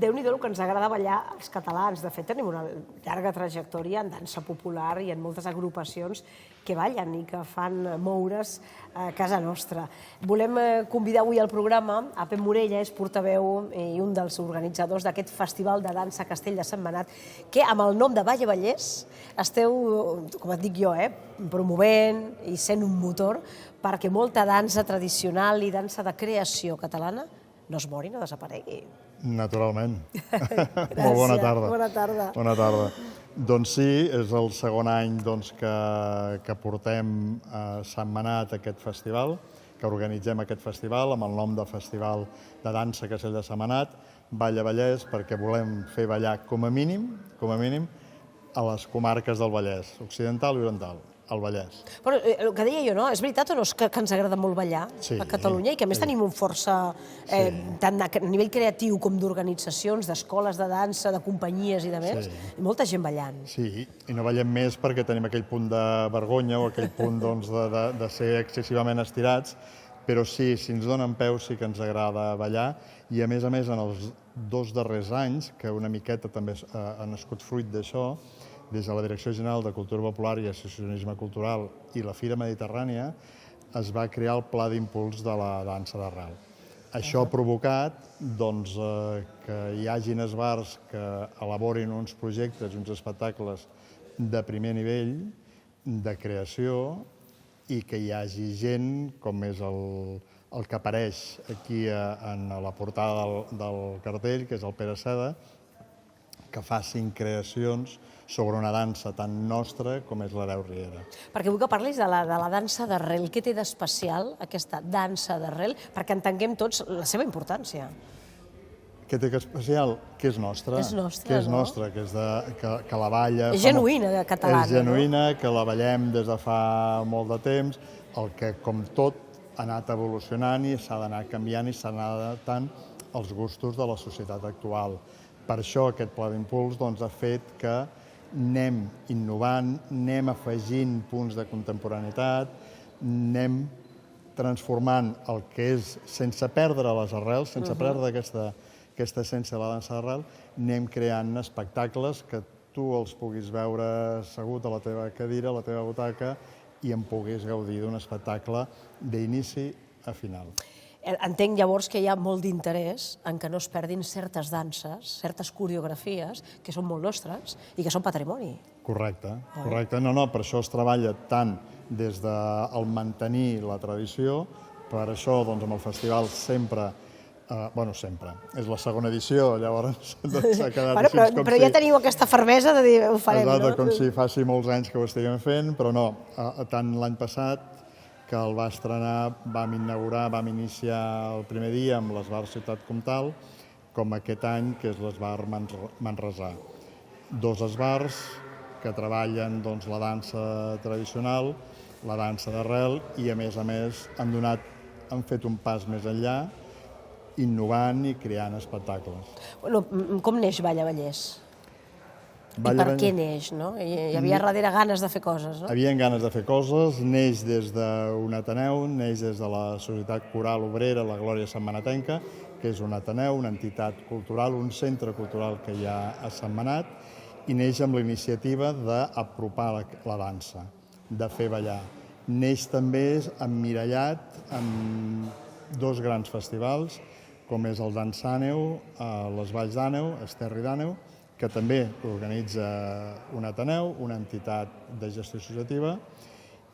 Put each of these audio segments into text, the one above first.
Déu-n'hi-do el que ens agrada ballar als catalans. De fet, tenim una llarga trajectòria en dansa popular i en moltes agrupacions que ballen i que fan moure's a casa nostra. Volem convidar avui al programa a Pep Morella, és portaveu i un dels organitzadors d'aquest Festival de Dansa Castell de Sentmenat, que amb el nom de Balla Vallès esteu, com et dic jo, promovent i sent un motor perquè molta dansa tradicional i dansa de creació catalana no es mori, no desaparegui. Naturalment. Molt bona tarda. Bona tarda. Bona tarda. Doncs sí, és el segon any que portem a Sentmenat aquest festival, que organitzem aquest festival amb el nom de Festival de Dansa Castell de Sentmenat, Balla Vallès, perquè volem fer ballar com a mínim, a les comarques del Vallès, occidental i oriental, al Vallès. Però el que deia jo, no? És veritat o no que ens agrada molt ballar a Catalunya i que a més tenim un força, tant a nivell creatiu com d'organitzacions, d'escoles de dansa, de companyies i de més, i molta gent ballant. Sí, i no ballem més perquè tenim aquell punt de vergonya o aquell punt de ser excessivament estirats, però sí, si ens donen peu sí que ens agrada ballar i a més en els 2 darrers anys, que una miqueta també ha nascut fruit d'això, des de la Direcció General de Cultura Popular i Associacionisme Cultural i la Fira Mediterrània, es va crear el Pla d'Impuls de la Dansa d'Arrel. Això ha provocat que hi hagin esbars que elaborin uns projectes, uns espectacles de primer nivell, de creació, i que hi hagi gent, com és el que apareix aquí en la portada del cartell, que és el Pere Seda, que facin creacions sobre una dansa tan nostra com és l'Hereu Riera. Perquè vull que parlis de la dansa d'arrel. Què té d'especial aquesta dansa d'arrel? Perquè entenguem tots la seva importància. Què té d'especial? Que és nostra. És nostra, que és no? nostra, que la balla... És genuïna, catalana, no? És genuïna, que la ballem des de fa molt de temps, el que, com tot, ha anat evolucionant i s'ha d'anar canviant i s'ha d'anar adaptant als gustos de la societat actual. Per això aquest pla d'impuls ha fet que anem innovant, anem afegint punts de contemporaneïtat, anem transformant el que és, sense perdre les arrels, sense perdre aquesta essència de la dansa d'arrel, anem creant espectacles que tu els puguis veure assegut a la teva cadira, a la teva butaca, i en puguis gaudir d'un espectacle d'inici a final. Entenc llavors que hi ha molt d'interès en que no es perdin certes danses, certes coreografies, que són molt nostres i que són patrimoni. Correcte. No, per això es treballa tant des del mantenir la tradició, per això amb el festival sempre, és la segona edició, llavors s'ha quedat així com si... Però ja teniu aquesta fermesa de dir ho farem, no? Exacte, com si faci molts anys que ho estiguem fent, però no, tant l'any passat que el va estrenar, vam iniciar el primer dia amb l'Esbar Ciutat Comtal, com aquest any, que és l'Esbar Manresà. 2 esbars que treballen la dansa tradicional, la dansa d'arrel, i a més han fet un pas més enllà, innovant i creant espectacles. Com neix Balla Vallès? I per què neix, no? Hi havia darrere ganes de fer coses, no? Hi havia ganes de fer coses, neix des d'un Ateneu, neix des de la Societat Coral Obrera, la Glòria Sentmenatenca, que és un Ateneu, una entitat cultural, un centre cultural que hi ha a Sentmenat, i neix amb la iniciativa d'apropar la dansa, de fer ballar. Neix també emmirallat amb 2 grans festivals, com és el Dansàneu, les Valls d'Àneu, Esterri d'Àneu, que també organitza un Ateneu, una entitat de gestió associativa,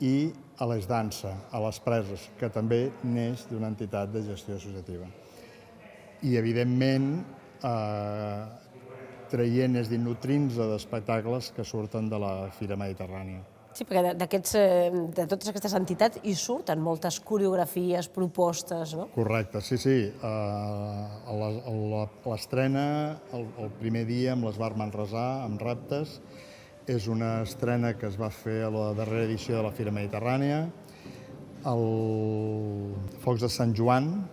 i a l'Eix Dansa, a les Preses, que també neix d'una entitat de gestió associativa. I, evidentment, traient i nutrint-se d'espectacles que surten de la Fira Mediterrània. Sí, perquè de totes aquestes entitats hi surten moltes coreografies, propostes, no? Correcte, sí. L'estrena, el primer dia amb l'Esbar Manresà, amb Reptes, és una estrena que es va fer a la darrera edició de la Fira Mediterrània. El Focs de Sant Joan,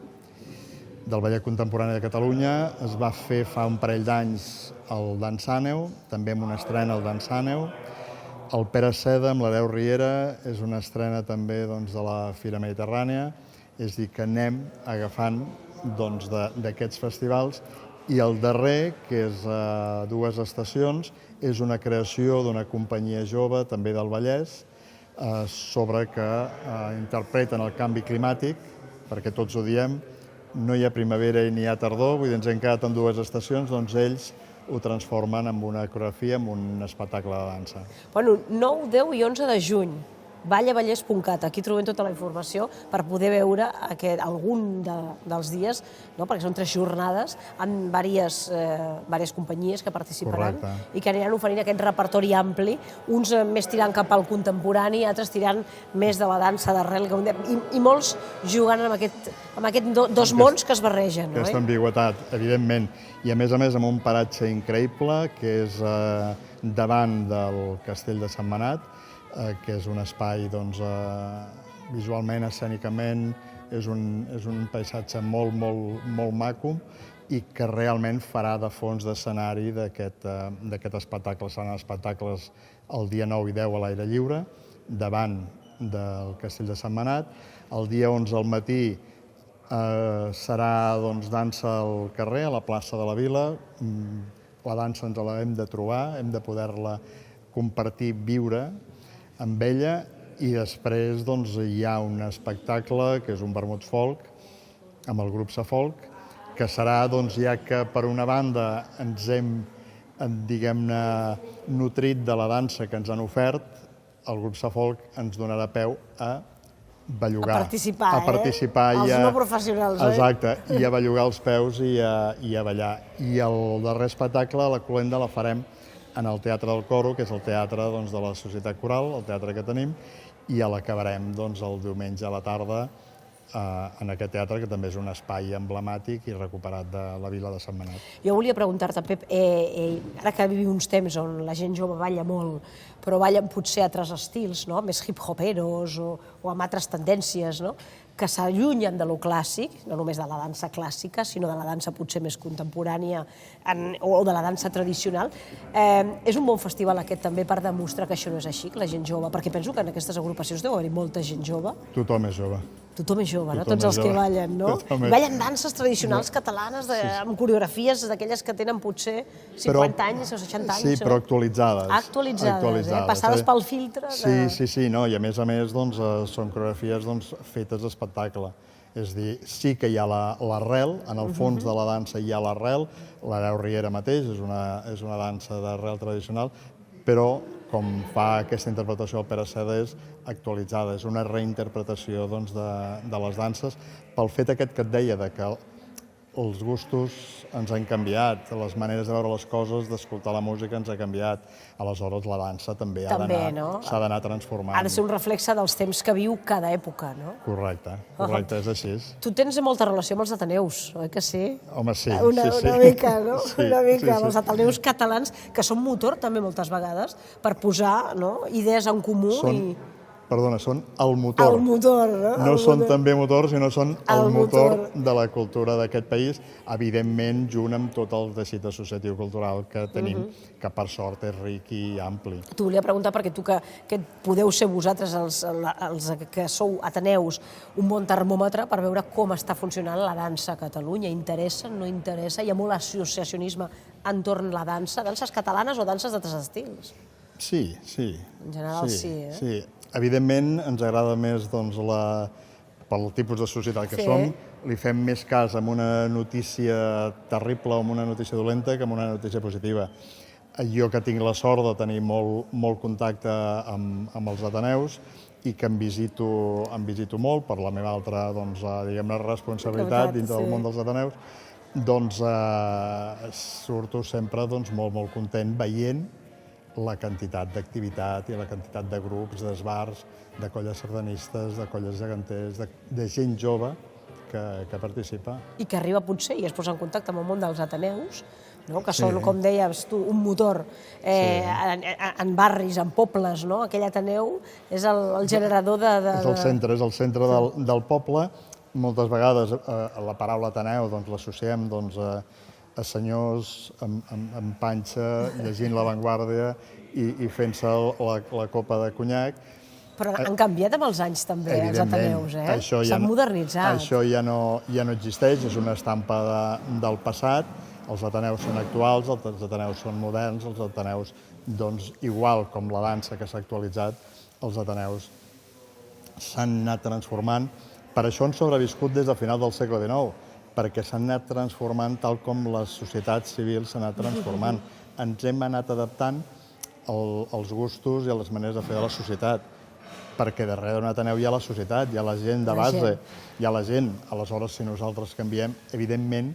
del Ballet Contemporani de Catalunya, es va fer fa un parell d'anys al Dansàneu, també amb una estrena al Dansàneu. El Pere Seda, amb l'Hereu Riera, és una estrena també de la Fira Mediterrània, és a dir, que anem agafant d'aquests festivals I el darrer, que és Dues estacions, és una creació d'una companyia jove, també del Vallès, sobre que interpreten el canvi climàtic, perquè tots ho diem, no hi ha primavera i ni hi ha tardor, vull dir, ens hem quedat en dues estacions, doncs ells ho transformen en una coreografia, en un espectacle de dansa. Bueno, 9, 10 i 11 de juny, vallavallès.cat, aquí trobem tota la informació per poder veure algun dels dies, perquè són 3 jornades amb diverses companyies que participaran i que aniran oferint aquest repertori ampli, uns més tirant cap al contemporani, altres tirant més de la dansa d'arrel, i molts jugant amb aquests dos mons que es barregen. Aquesta ambigüitat, evidentment, i a més amb un paratge increïble, que és davant del Castell de Sentmenat, que és un espai visualment, escènicament, és un paisatge molt maco i que realment farà de fons d'escenari d'aquest espectacle. Seran espectacles el dia 9 i 10 a l'aire lliure, davant del Castell de Sentmenat. El dia 11 al matí serà dansa al carrer, a la plaça de la Vila. La dansa ens l'hem de trobar, hem de poder-la compartir, viure amb ella, i després hi ha un espectacle que és un vermut folk amb el grup Safolk, que serà ja que per una banda ens hem, diguem-ne, nutrit de la dansa que ens han ofert, el grup Safolk ens donarà peu a bellugar. A participar, els no professionals. Exacte, i a bellugar els peus i a ballar. I el darrer espectacle, la cloenda, la farem en el Teatre del Coro, que és el teatre de la Societat Coral, el teatre que tenim, i l'acabarem el diumenge a la tarda en aquest teatre, que també és un espai emblemàtic i recuperat de la vila de Sentmenat. Jo volia preguntar-te, Pep, ara que vivim uns temps on la gent jove balla molt, però ballen potser altres estils, més hip-hoperos o amb altres tendències, que s'allunyen de lo clàssic, no només de la dansa clàssica, sinó de la dansa potser més contemporània o de la dansa tradicional. És un bon festival aquest també per demostrar que això no és així, que la gent jove, perquè penso que en aquestes agrupacions deu haver-hi molta gent jove. Tothom és jove. Tothom és jove, no? Tots els que ballen, no? Ballen danses tradicionals catalanes amb coreografies d'aquelles que tenen potser 50 anys o 60 anys. Sí, però actualitzades. Actualitzades, passades pel filtre. Sí, no, i a més són coreografies fetes d'espectacle. És a dir, sí que hi ha l'arrel, en el fons de la dansa hi ha l'arrel, l'Hereu Riera mateix és una dansa d'arrel tradicional, però com fa aquesta interpretació el Pere Seda, és actualitzada, és una reinterpretació de les danses, pel fet aquest que et deia, que els gustos ens han canviat, les maneres de veure les coses, d'escoltar la música ens ha canviat, aleshores la dansa també s'ha d'anar transformant. Ha de ser un reflexe dels temps que viu cada època, no? Correcte, és així. Tu tens molta relació amb els Ateneus, oi que sí? Home, sí. Una mica, no? Una mica, els Ateneus catalans, que són motor també moltes vegades, per posar idees en comú i... Perdona, són el motor. El motor, no? No són també motor, sinó són el motor de la cultura d'aquest país, evidentment junt amb tot el teixit associatiu cultural que tenim, que per sort és ric i ampli. T'ho volia preguntar perquè tu que podeu ser vosaltres, els que sou ateneus, un bon termòmetre per veure com està funcionant la dansa a Catalunya. Interessa, no interessa? Hi ha molt associacionisme entorn la dansa, danses catalanes o danses d'altres estils? Sí. En general sí, Sí. Evidentment, ens agrada més pel tipus de societat que som, li fem més cas amb una notícia terrible o amb una notícia dolenta que amb una notícia positiva. Jo que tinc la sort de tenir molt contacte amb els ateneus i que em visito molt per la meva altra, diguem-ne, responsabilitat dintre del món dels ateneus, surto sempre molt content veient la quantitat d'activitat i la quantitat de grups, d'esbars, de colles sardanistes, de colles geganters, de gent jove que participa. I que arriba potser i es posa en contacte amb el món dels ateneus, que són, com deies tu, un motor en barris, en pobles, no? Aquell Ateneu és el generador de... És el centre del poble. Moltes vegades la paraula Ateneu l'associem a senyors amb panxa, llegint l'avantguàrdia i fent-se la copa de conyac. Però han canviat amb els anys també, els Ateneus, S'han modernitzat. Això ja no existeix, és una estampa del passat Els ateneus són actuals, els ateneus són moderns, els ateneus, doncs, igual com la dansa que s'ha actualitzat, els ateneus s'han anat transformant. Per això han sobreviscut des del final del segle XIX, perquè s'han anat transformant tal com les societats civils s'han anat transformant. Ens hem anat adaptant als gustos i a les maneres de fer de la societat, perquè darrere d'un ateneu hi ha la societat, hi ha la gent de base, hi ha la gent. Aleshores, si nosaltres canviem, evidentment,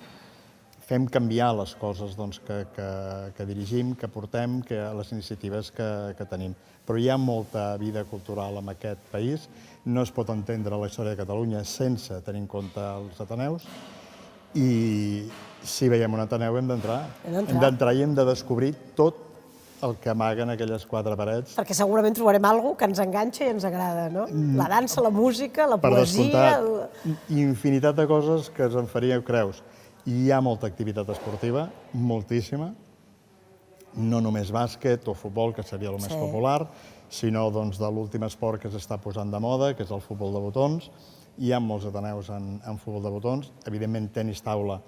fem canviar les coses que dirigim, que portem, les iniciatives que tenim. Però hi ha molta vida cultural en aquest país. No es pot entendre la història de Catalunya sense tenir en compte els ateneus. I si veiem un ateneu hem d'entrar. Hem d'entrar i hem de descobrir tot el que amaguen aquelles quatre parets. Perquè segurament trobarem alguna cosa que ens enganxa i ens agrada, no? La dansa, la música, la poesia... Per descomptat, infinitat de coses que ens en faríeu creus. Hi ha molta activitat esportiva, moltíssima, no només bàsquet o futbol, que seria el més popular, sinó de l'últim esport que s'està posant de moda, que és el futbol de botons. Hi ha molts ateneus en futbol de botons. Evidentment, tenis taula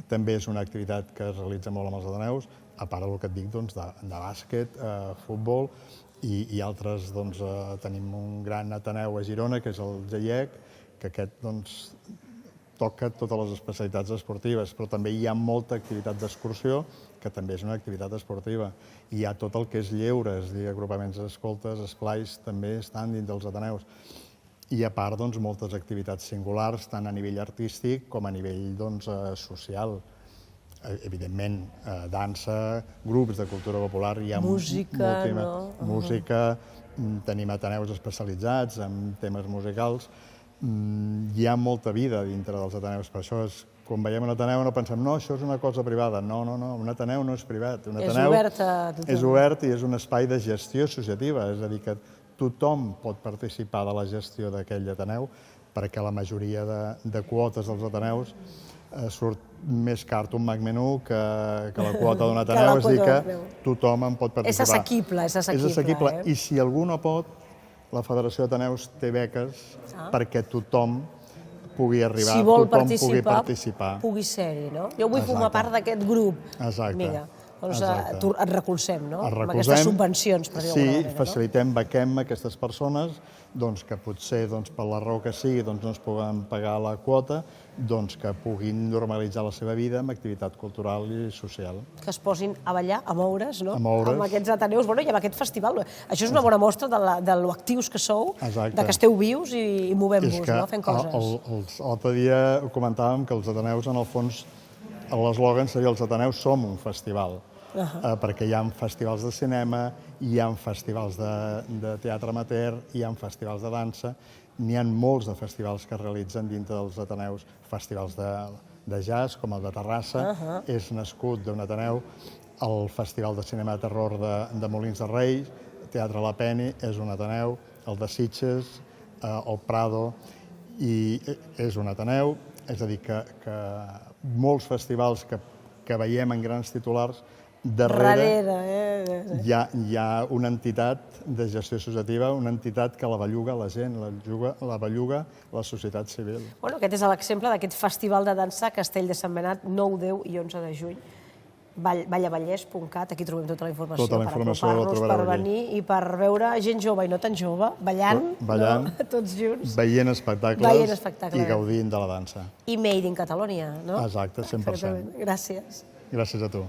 també és una activitat que es realitza molt amb els ateneus, a part del que et dic de bàsquet, futbol i altres. Tenim un gran ateneu a Girona, que és el GIEC, que aquest toca totes les especialitats esportives, però també hi ha molta activitat d'excursió, que també és una activitat esportiva. Hi ha tot el que és lleure, és a dir, agrupaments d'escoltes, esplais, també estan dins dels ateneus. I a part, moltes activitats singulars, tant a nivell artístic com a nivell social. Evidentment, dansa, grups de cultura popular, hi ha música, no? Música, tenim ateneus especialitzats en temes musicals. Hi ha molta vida dintre dels ateneus, per això quan veiem un ateneu no pensem no, això és una cosa privada. No, un ateneu no és privat. Un ateneu és obert i és un espai de gestió associativa, és a dir, que tothom pot participar de la gestió d'aquell ateneu, perquè la majoria de quotes dels ateneus surt més car un McMenú que la quota d'un ateneu, és a dir que tothom en pot participar. És assequible, és assequible. I si algú no pot, la Federació d'Ateneus té beques perquè tothom pugui arribar, tothom pugui participar. Pugui ser-hi, no? Jo vull formar part d'aquest grup. Exacte. Vinga, doncs et recolzem, no? Amb aquestes subvencions, per dir-ho d'alguna manera. Sí, facilitem, bequem aquestes persones que potser, per la raó que sigui, no es puguen pagar la quota, que puguin normalitzar la seva vida amb activitat cultural i social. Que es posin a ballar, a moure's, no? A moure's. Amb aquests ateneus, i amb aquest festival. Això és una bona mostra de lo actius que sou, que esteu vius i movem-vos, fent coses. L'altre dia ho comentàvem, que els ateneus, en el fons, l'eslògan seria els ateneus som un festival. Perquè hi ha festivals de cinema, hi ha festivals de teatre amateur, hi ha festivals de dansa, n'hi ha molts de festivals que es realitzen dintre dels ateneus, festivals de jazz, com el de Terrassa, és nascut d'un ateneu, el Festival de Cinema de Terror de Molins de Rei, Teatre La Peni, és un ateneu, el de Sitges, el Prado, i és un ateneu, és a dir, que molts festivals que veiem en grans titulars, darrere hi ha una entitat de gestió associativa, una entitat que la belluga la gent, la belluga la societat civil. Aquest és l'exemple d'aquest festival de dansa a Castell de Sant Benat, 9, 10 i 11 de juny. Vallavallès.cat, aquí trobem tota la informació per apropar-nos, per venir i per veure gent jove i no tan jove, ballant, tots junts. Veient espectacles i gaudint de la dansa. I Made in Catalonia, no? Exacte, 100%. Gràcies. Gràcies a tu.